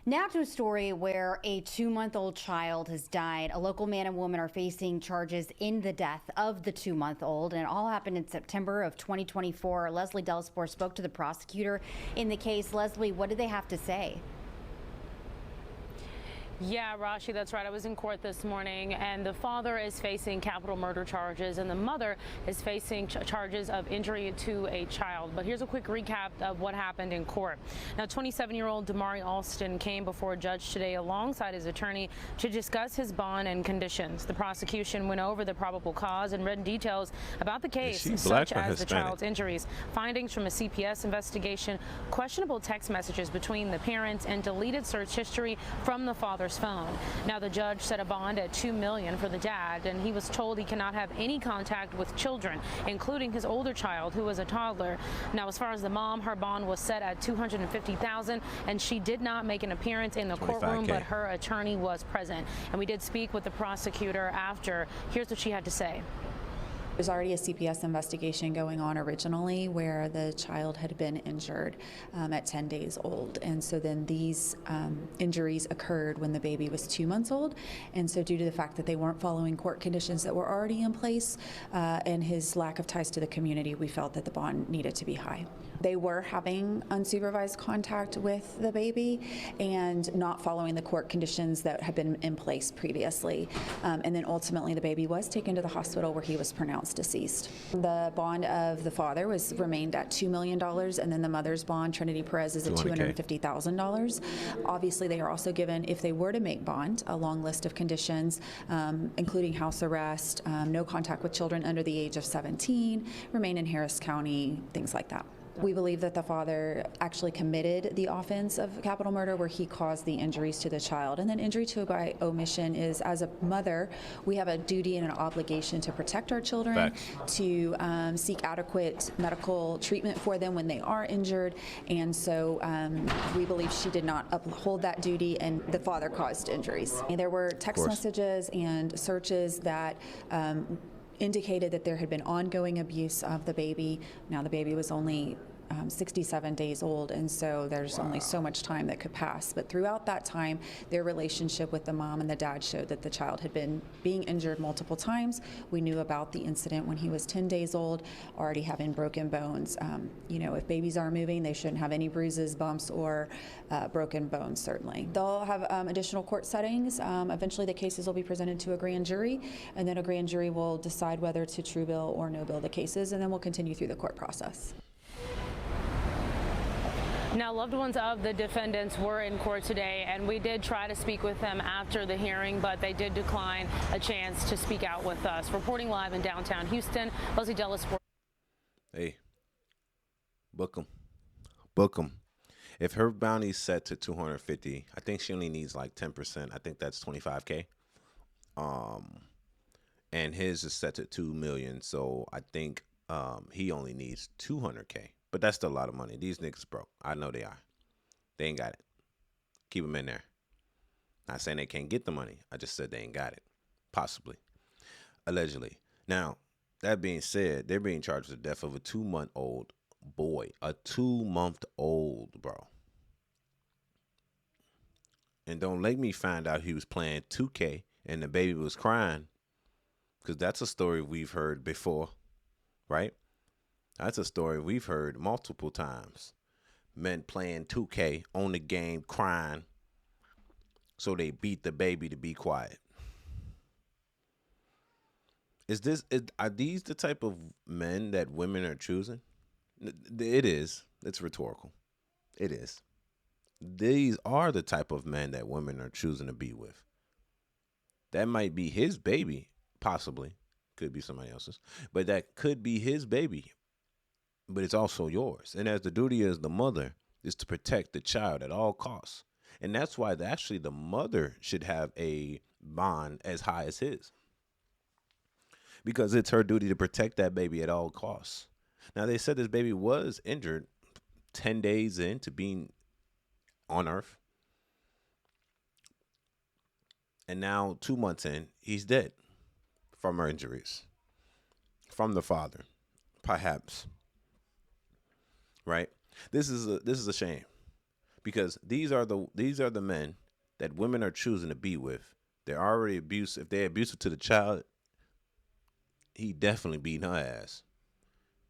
Now to a story where a 2-month-old child has died. A local man and woman are facing charges in the death of the 2-month-old, and it all happened in September of 2024. Leslie Delaspore spoke to the prosecutor in the case. Leslie, what did they have to say? Yeah, Rashi, that's right. I was in court this morning, and the father is facing capital murder charges, and the mother is facing charges of injury to a child. But here's a quick recap of what happened in court. Now, 27-year-old Demari Alston came before a judge today alongside his attorney to discuss his bond and conditions. The prosecution went over the probable cause and read details about the case, such as the child's injuries, findings from a CPS investigation, questionable text messages between the parents, and deleted search history from the father's phone. Now, the judge set a bond at $2 million for the dad, and he was told he cannot have any contact with children, including his older child, who was a toddler. Now, as far as the mom, her bond was set at $250,000, and she did not make an appearance in the courtroom, but her attorney was present. And we did speak with the prosecutor after. Here's what she had to say. There's already a CPS investigation going on originally where the child had been injured at 10 days old. And so then these injuries occurred when the baby was 2 months old. And so due to the fact that they weren't following court conditions that were already in place and his lack of ties to the community, we felt that the bond needed to be high. They were having unsupervised contact with the baby and not following the court conditions that had been in place previously. And then ultimately the baby was taken to the hospital where he was pronounced deceased. The bond of the father remained at $2 million, and then the mother's bond, Trinity Perez, is at $250,000. Obviously, they are also given, if they were to make bond, a long list of conditions, including house arrest, no contact with children under the age of 17, remain in Harris County, things like that. We believe that the father actually committed the offense of capital murder where he caused the injuries to the child. And then injury to by omission is, as a mother, we have a duty and an obligation to protect our children, to seek adequate medical treatment for them when they are injured. And so we believe she did not uphold that duty, and the father caused injuries. And there were text messages and searches that indicated that there had been ongoing abuse of the baby. Now, the baby was only 67 days old, and so there's only so much time that could pass. But throughout that time, their relationship with the mom and the dad showed that the child had been being injured multiple times. We knew about the incident when he was 10 days old, already having broken bones. You know, if babies are moving, they shouldn't have any bruises, bumps, or broken bones, certainly. They'll have additional court settings. Eventually, the cases will be presented to a grand jury, and then a grand jury will decide whether to true bill or no bill the cases, and then we'll continue through the court process. Now, loved ones of the defendants were in court today, and we did try to speak with them after the hearing, but they did decline a chance to speak out with us. Reporting live in downtown Houston, Leslie Delaspore. Hey, book them. Book them. If her bounty's set to 250, I think she only needs like 10%. I think that's 25K. And his is set to 2 million, so I think he only needs 200K. But that's still a lot of money. These niggas broke. I know they are. They ain't got it. Keep them in there. Not saying they can't get the money. I just said they ain't got it. Possibly. Allegedly. Now, that being said, they're being charged with the death of a 2-month-old boy. A 2-month-old, bro. And don't let me find out he was playing 2K and the baby was crying. Because that's a story we've heard before. Right? That's a story we've heard multiple times. Men playing 2K on the game, crying, so they beat the baby to be quiet. Are these the type of men that women are choosing? It is. It's rhetorical. It is. These are the type of men that women are choosing to be with. That might be his baby, possibly. Could be somebody else's. But that could be his baby. But it's also yours. And as the duty as the mother is to protect the child at all costs. And that's why actually the mother should have a bond as high as his. Because it's her duty to protect that baby at all costs. Now, they said this baby was injured 10 days into being on Earth. And now 2 months in, he's dead from her injuries. From the father, perhaps. Right? This is a shame. because these are the men that women are choosing to be with. They're already abusive. If they're abusive to the child, he definitely beating her ass.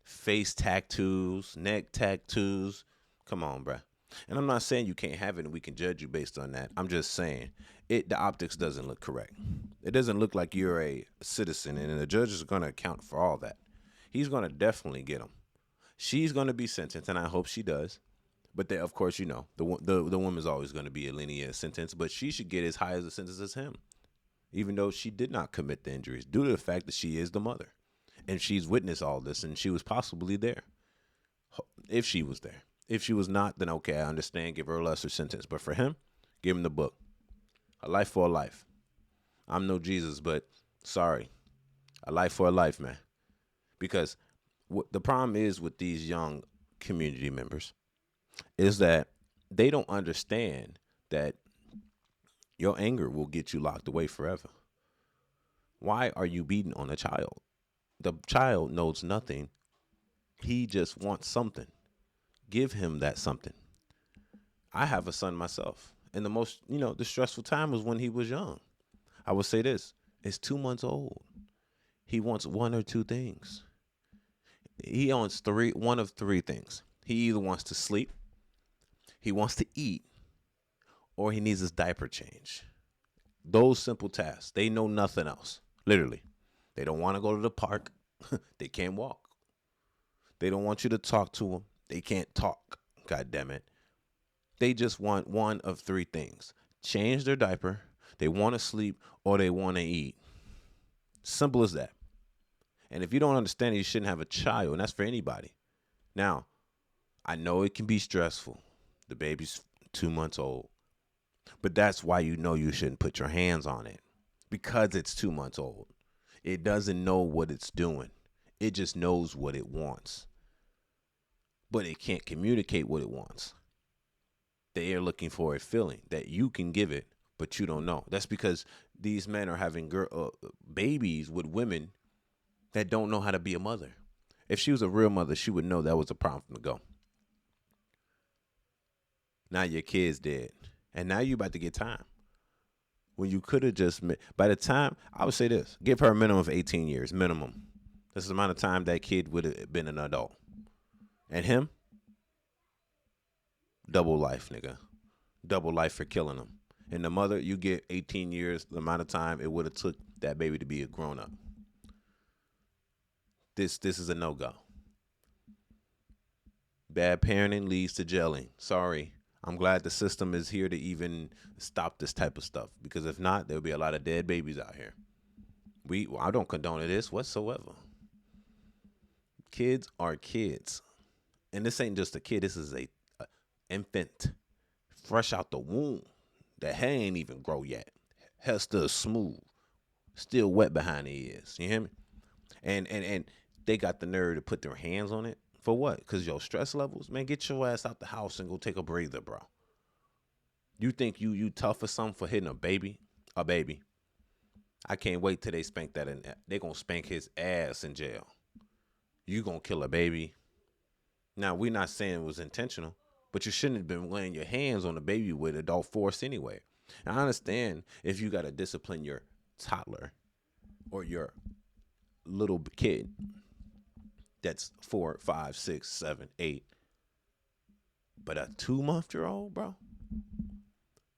Face tattoos, neck tattoos. Come on, bruh. And I'm not saying you can't have it and we can judge you based on that. I'm just saying the optics doesn't look correct. It doesn't look like you're a citizen, and the judge is going to account for all that. He's going to definitely get him. She's going to be sentenced, and I hope she does. But they, of course, the woman's always going to be a linear sentence, but she should get as high as a sentence as him, even though she did not commit the injuries, due to the fact that she is the mother, and she's witnessed all this, and she was possibly there, if she was there. If she was not, then okay, I understand, give her a lesser sentence. But for him, give him the book. A life for a life. I'm no Jesus, but sorry, a life for a life, man. Because the problem is with these young community members is that they don't understand that your anger will get you locked away forever. Why are you beating on a child? The child knows nothing. He just wants something. Give him that something. I have a son myself. And the most, the stressful time was when he was young. I would say this. It's 2 months old. He wants one or two things. He wants one of three things. He either wants to sleep, he wants to eat, or he needs his diaper change. Those simple tasks. They know nothing else. Literally. They don't want to go to the park. They can't walk. They don't want you to talk to them. They can't talk. God damn it. They just want one of three things. Change their diaper, they want to sleep, or they want to eat. Simple as that. And if you don't understand it, you shouldn't have a child, and that's for anybody. Now, I know it can be stressful. The baby's 2 months old. But that's why you shouldn't put your hands on it. Because it's 2 months old. It doesn't know what it's doing. It just knows what it wants. But it can't communicate what it wants. They are looking for a feeling that you can give it, but you don't know. That's because these men are having babies with women that don't know how to be a mother. If she was a real mother, she would know that was a problem from the go. Now your kid's dead. And now you about to get time. When you could have just, by the time, I would say this, give her a minimum of 18 years, minimum. This is the amount of time that kid would have been an adult. And him, double life, nigga. Double life for killing him. And the mother, you get 18 years, the amount of time it would have took that baby to be a grown-up. This is a no-go. Bad parenting leads to jailing. Sorry. I'm glad the system is here to even stop this type of stuff. Because if not, there'll be a lot of dead babies out here. I don't condone this whatsoever. Kids are kids. And this ain't just a kid. This is a infant fresh out the womb. The hair ain't even grow yet. Hair still smooth. Still wet behind the ears. You hear me? And they got the nerve to put their hands on it. For what? Because your stress levels? Man, get your ass out the house and go take a breather, bro. You think you tough or something for hitting a baby? A baby. I can't wait till they spank that. They going to spank his ass in jail. You going to kill a baby? Now, we're not saying it was intentional, but you shouldn't have been laying your hands on the baby with adult force anyway. And I understand if you got to discipline your toddler or your little kid that's 4, 5, 6, 7, 8. But a 2-month-old, bro?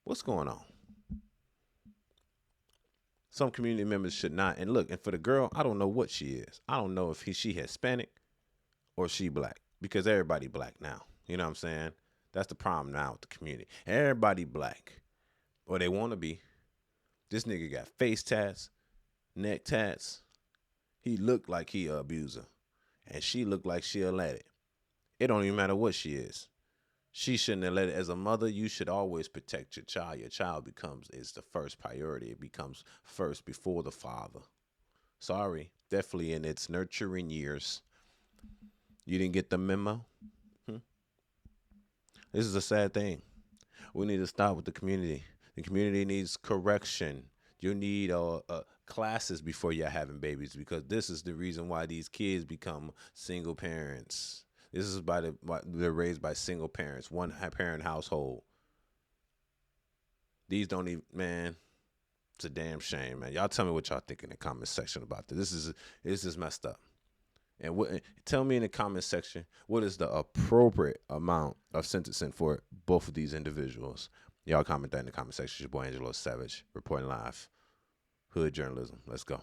What's going on? Some community members should not. And look, and for the girl, I don't know what she is. I don't know if she Hispanic or she black. Because everybody black now. You know what I'm saying? That's the problem now with the community. Everybody black. Or they want to be. This nigga got face tats, neck tats. He looked like he a abuser. And she looked like she'll let it. It don't even matter what she is. She shouldn't have let it. As a mother, you should always protect your child. Your child is the first priority. It becomes first before the father. Sorry. Definitely in its nurturing years. You didn't get the memo? This is a sad thing. We need to start with the community. The community needs correction. You need classes before you're having babies, because this is the reason why these kids become single parents. This is they're raised by single parents, one parent household. These don't even, man, it's a damn shame, man. Y'all tell me what y'all think in the comment section about this. This is messed up. And tell me in the comment section, what is the appropriate amount of sentencing for both of these individuals? Y'all comment that in the comment section. It's your boy Angelo Savage, reporting live. Hood journalism. Let's go.